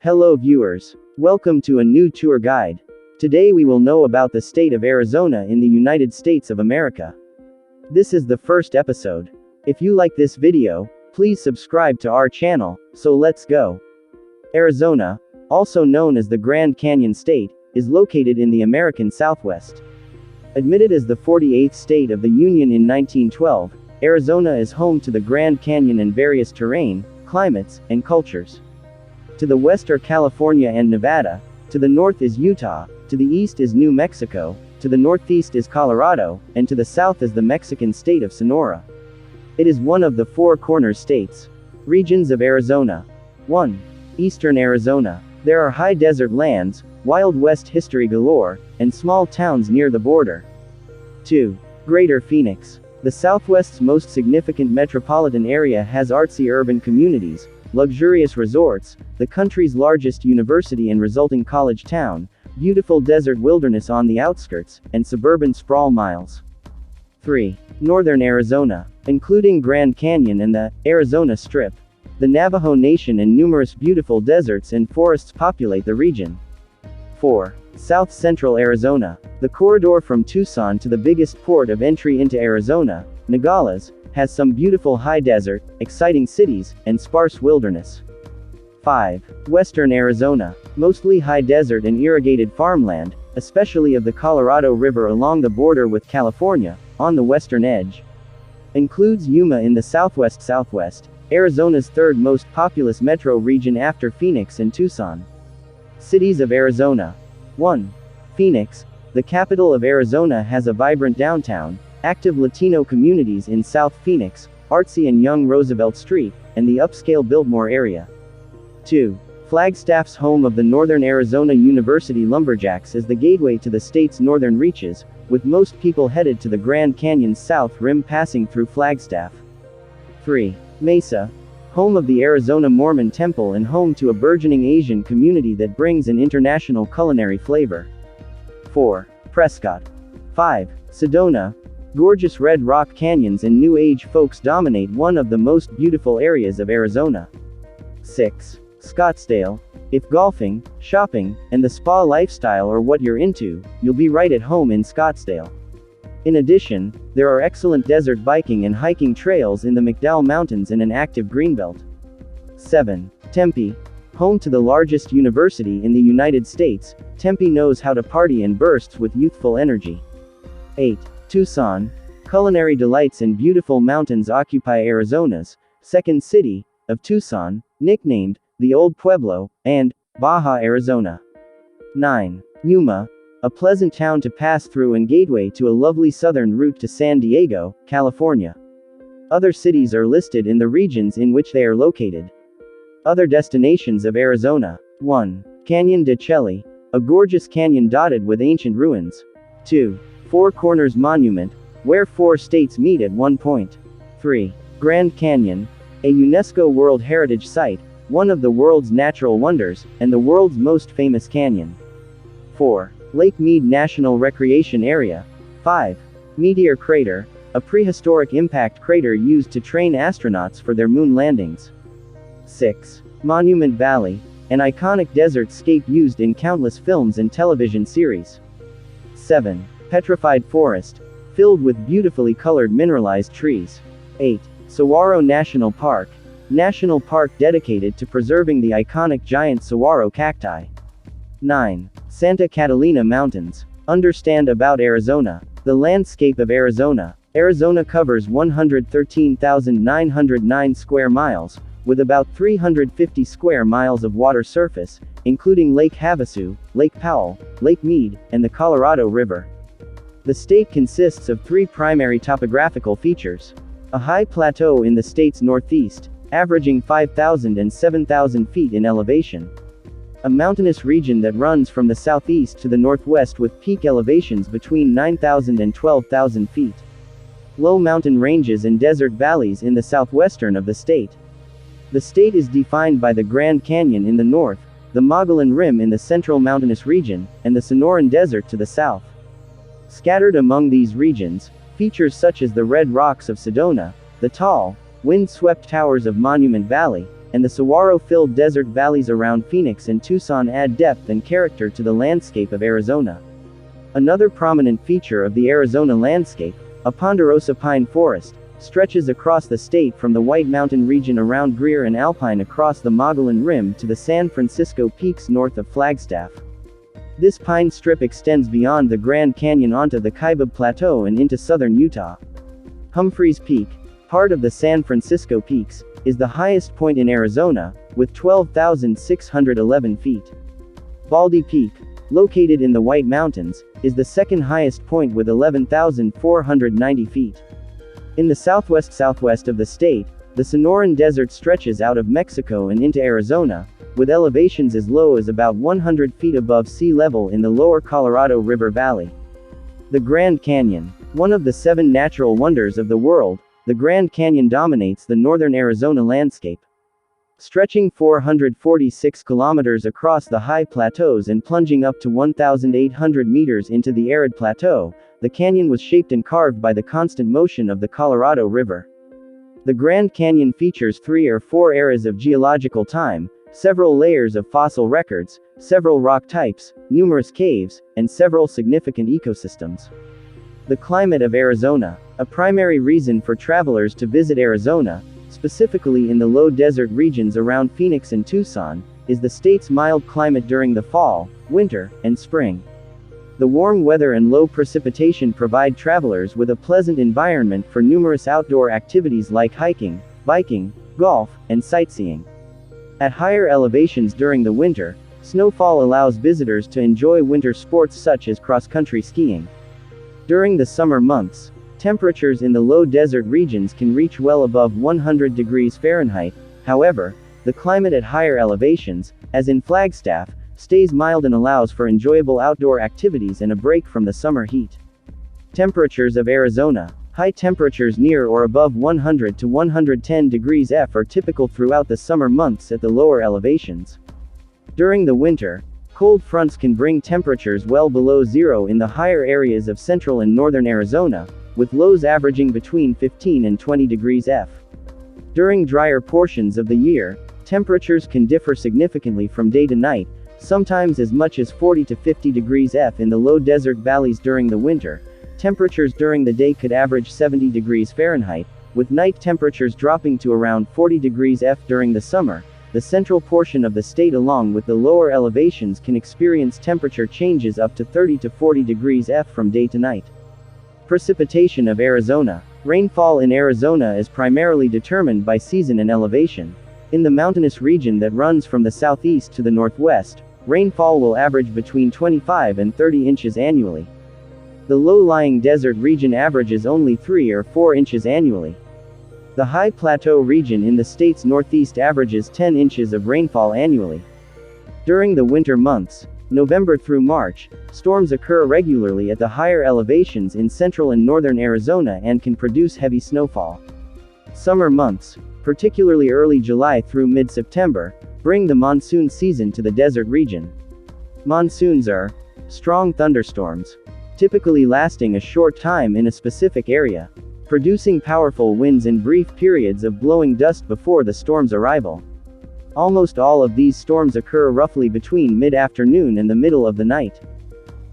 Hello viewers. Welcome to a new tour guide. Today we will know about the state of Arizona in the United States of America. This is the first episode. If you like this video, please subscribe to our channel, so let's go. Arizona, also known as the Grand Canyon State, is located in the American Southwest. Admitted as the 48th state of the Union in 1912, Arizona is home to the Grand Canyon and various terrain, climates, and cultures. To the west are California and Nevada, to the north is Utah, to the east is New Mexico, to the northeast is Colorado, and to the south is the Mexican state of Sonora. It is one of the Four Corners states. Regions of Arizona. 1. Eastern Arizona. There are high desert lands, Wild West history galore, and small towns near the border. 2. Greater Phoenix. The Southwest's most significant metropolitan area has artsy urban communities, luxurious resorts, the country's largest university and resulting college town, beautiful desert wilderness on the outskirts, and suburban sprawl miles. 3. Northern Arizona. Including Grand Canyon and the Arizona Strip. The Navajo Nation and numerous beautiful deserts and forests populate the region. 4. South Central Arizona. The corridor from Tucson to the biggest port of entry into Arizona, Nogales, has some beautiful high desert, exciting cities, and sparse wilderness. 5. Western Arizona. Mostly high desert and irrigated farmland, especially of the Colorado River along the border with California, on the western edge. Includes Yuma in the southwest, Arizona's third most populous metro region after Phoenix and Tucson. Cities of Arizona. 1. Phoenix. The capital of Arizona has a vibrant downtown, active Latino communities in South Phoenix, artsy and young Roosevelt Street, and the upscale Biltmore area. 2. Flagstaff's home of the Northern Arizona University Lumberjacks is the gateway to the state's northern reaches, with most people headed to the Grand Canyon's south rim passing through Flagstaff. 3. Mesa. Home of the Arizona Mormon Temple and home to a burgeoning Asian community that brings an international culinary flavor. 4. Prescott. 5. Sedona. Gorgeous red rock canyons and New Age folks dominate one of the most beautiful areas of Arizona. 6. Scottsdale. If golfing, shopping, and the spa lifestyle are what you're into, you'll be right at home in Scottsdale. In addition, there are excellent desert biking and hiking trails in the McDowell Mountains and an active greenbelt. 7. Tempe. Home to the largest university in the United States, Tempe knows how to party and bursts with youthful energy. 8. Tucson. Culinary delights and beautiful mountains occupy Arizona's second city of Tucson, nicknamed the Old Pueblo, and Baja Arizona. 9. Yuma. A pleasant town to pass through and gateway to a lovely southern route to San Diego, California. Other cities are listed in the regions in which they are located. Other destinations of Arizona. 1. Canyon de Chelly. A gorgeous canyon dotted with ancient ruins. 2. Four Corners Monument, where four states meet at one point. 3. Grand Canyon. A UNESCO World Heritage Site, one of the world's natural wonders, and the world's most famous canyon. 4. Lake Mead National Recreation Area. 5. Meteor Crater, a prehistoric impact crater used to train astronauts for their moon landings. 6. Monument Valley, an iconic desert scape used in countless films and television series. 7. Petrified Forest, filled with beautifully colored mineralized trees. 8. Saguaro National Park, national park dedicated to preserving the iconic giant saguaro cacti. 9. Santa Catalina Mountains. Understand about Arizona. The landscape of Arizona. Arizona covers 113,909 square miles, with about 350 square miles of water surface, including Lake Havasu, Lake Powell, Lake Mead, and the Colorado River. The state consists of three primary topographical features. A high plateau in the state's northeast, averaging 5,000 and 7,000 feet in elevation. A mountainous region that runs from the southeast to the northwest with peak elevations between 9,000 and 12,000 feet. Low mountain ranges and desert valleys in the southwestern of the state. The state is defined by the Grand Canyon in the north, the Mogollon Rim in the central mountainous region, and the Sonoran Desert to the south. Scattered among these regions, features such as the red rocks of Sedona, the tall, wind-swept towers of Monument Valley, and the saguaro-filled desert valleys around Phoenix and Tucson add depth and character to the landscape of Arizona. Another prominent feature of the Arizona landscape, a ponderosa pine forest, stretches across the state from the White Mountain region around Greer and Alpine across the Mogollon Rim to the San Francisco Peaks north of Flagstaff. This pine strip extends beyond the Grand Canyon onto the Kaibab Plateau and into southern Utah. Humphreys Peak, part of the San Francisco Peaks, is the highest point in Arizona, with 12,611 feet. Baldy Peak, located in the White Mountains, is the second highest point with 11,490 feet. In the southwest of the state, the Sonoran Desert stretches out of Mexico and into Arizona, with elevations as low as about 100 feet above sea level in the lower Colorado River Valley. The Grand Canyon, one of the 7 natural wonders of the world, the Grand Canyon dominates the northern Arizona landscape. Stretching 446 kilometers across the high plateaus and plunging up to 1,800 meters into the arid plateau, the canyon was shaped and carved by the constant motion of the Colorado River. The Grand Canyon features 3 or 4 eras of geological time, several layers of fossil records, several rock types, numerous caves, and several significant ecosystems. The climate of Arizona, a primary reason for travelers to visit Arizona, specifically in the low desert regions around Phoenix and Tucson, is the state's mild climate during the fall, winter, and spring. The warm weather and low precipitation provide travelers with a pleasant environment for numerous outdoor activities like hiking, biking, golf, and sightseeing. At higher elevations during the winter, snowfall allows visitors to enjoy winter sports such as cross-country skiing. During the summer months, temperatures in the low desert regions can reach well above 100 degrees Fahrenheit. However, the climate at higher elevations, as in Flagstaff, stays mild and allows for enjoyable outdoor activities and a break from the summer heat. Temperatures of Arizona. High temperatures near or above 100 to 110 degrees F are typical throughout the summer months at the lower elevations. During the winter, cold fronts can bring temperatures well below zero in the higher areas of central and northern Arizona, with lows averaging between 15 and 20 degrees F. During drier portions of the year, temperatures can differ significantly from day to night, sometimes as much as 40 to 50 degrees F in the low desert valleys during the winter. Temperatures during the day could average 70 degrees Fahrenheit, with night temperatures dropping to around 40 degrees F during the summer. The central portion of the state along with the lower elevations can experience temperature changes up to 30 to 40 degrees F from day to night. Precipitation of Arizona. Rainfall in Arizona is primarily determined by season and elevation. In the mountainous region that runs from the southeast to the northwest, rainfall will average between 25 and 30 inches annually. The low-lying desert region averages only 3 or 4 inches annually. The high plateau region in the state's northeast averages 10 inches of rainfall annually. During the winter months, November through March, storms occur regularly at the higher elevations in central and northern Arizona and can produce heavy snowfall. Summer months, particularly early July through mid-September, bring the monsoon season to the desert region. Monsoons are strong thunderstorms, typically lasting a short time in a specific area, producing powerful winds and brief periods of blowing dust before the storm's arrival. Almost all of these storms occur roughly between mid-afternoon and the middle of the night.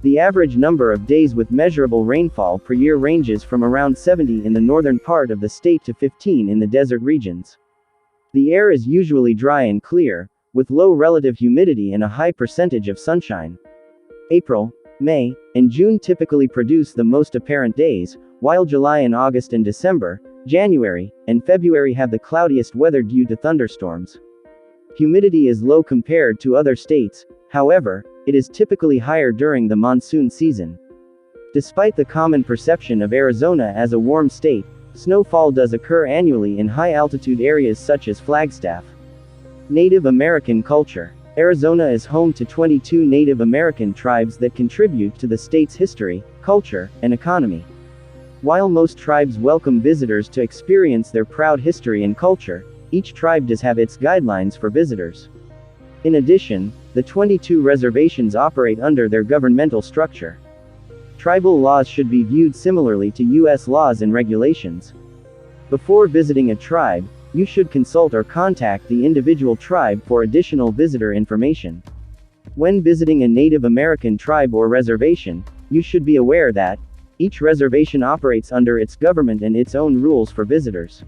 The average number of days with measurable rainfall per year ranges from around 70 in the northern part of the state to 15 in the desert regions. The air is usually dry and clear, with low relative humidity and a high percentage of sunshine. April, May, and June typically produce the most apparent days, while July and August and December, January, and February have the cloudiest weather due to thunderstorms. Humidity is low compared to other states, however, it is typically higher during the monsoon season. Despite the common perception of Arizona as a warm state, snowfall does occur annually in high-altitude areas such as Flagstaff. Native American culture. Arizona is home to 22 Native American tribes that contribute to the state's history, culture, and economy. While most tribes welcome visitors to experience their proud history and culture, each tribe does have its guidelines for visitors. In addition, the 22 reservations operate under their governmental structure. Tribal laws should be viewed similarly to U.S. laws and regulations. Before visiting a tribe, you should consult or contact the individual tribe for additional visitor information. When visiting a Native American tribe or reservation, you should be aware that each reservation operates under its government and its own rules for visitors.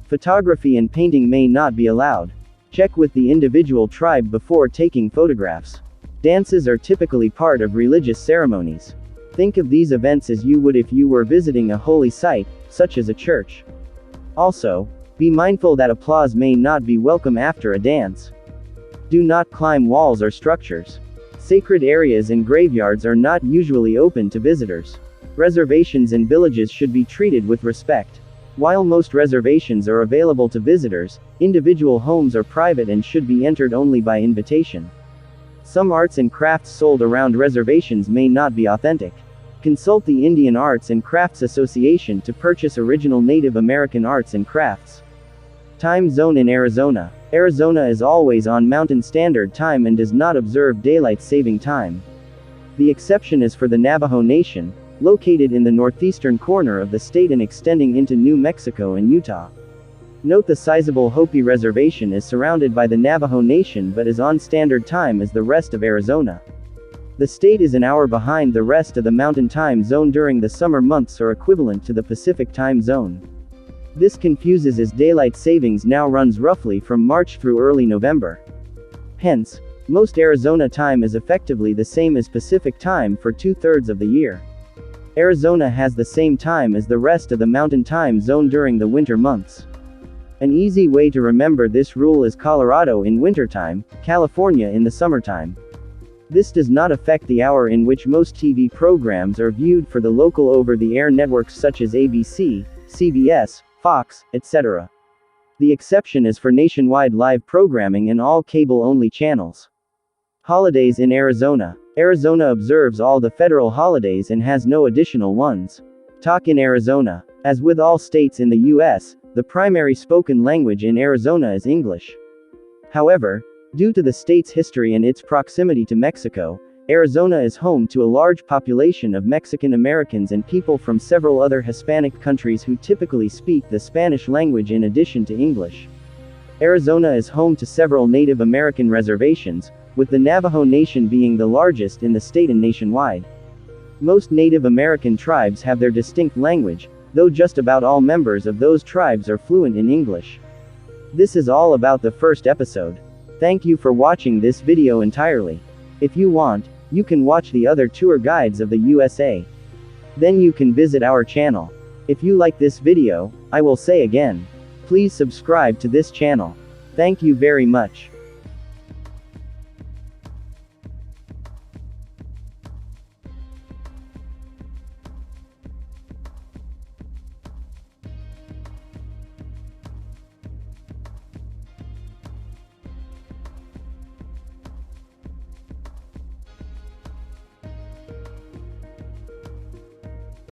Photography and painting may not be allowed. Check with the individual tribe before taking photographs. Dances are typically part of religious ceremonies. Think of these events as you would if you were visiting a holy site, such as a church. Also, be mindful that applause may not be welcome after a dance. Do not climb walls or structures. Sacred areas and graveyards are not usually open to visitors. Reservations and villages should be treated with respect. While most reservations are available to visitors, individual homes are private and should be entered only by invitation. Some arts and crafts sold around reservations may not be authentic. Consult the Indian Arts and Crafts Association to purchase original Native American arts and crafts. Time zone in Arizona. Arizona is always on Mountain Standard Time and does not observe daylight saving time. The exception is for the Navajo Nation, located in the northeastern corner of the state and extending into New Mexico and Utah. Note the sizable Hopi Reservation is surrounded by the Navajo Nation but is on standard time as the rest of Arizona. The state is an hour behind the rest of the Mountain Time Zone during the summer months or equivalent to the Pacific Time Zone. This confuses as daylight savings now runs roughly from March through early November. Hence, most Arizona time is effectively the same as Pacific time for 2/3 of the year. Arizona has the same time as the rest of the Mountain Time Zone during the winter months. An easy way to remember this rule is Colorado in wintertime, California in the summertime. This does not affect the hour in which most TV programs are viewed for the local over-the-air networks such as ABC, CBS, Fox, etc. The exception is for nationwide live programming and all cable-only channels. Holidays in Arizona. Arizona observes all the federal holidays and has no additional ones. Talk in Arizona. As with all states in the U.S., the primary spoken language in Arizona is English. However, due to the state's history and its proximity to Mexico, Arizona is home to a large population of Mexican Americans and people from several other Hispanic countries who typically speak the Spanish language in addition to English. Arizona is home to several Native American reservations, with the Navajo Nation being the largest in the state and nationwide. Most Native American tribes have their distinct language, though just about all members of those tribes are fluent in English. This is all about the first episode. Thank you for watching this video entirely. If you want, you can watch the other tour guides of the USA. Then you can visit our channel. If you like this video, I will say again, please subscribe to this channel. Thank you very much.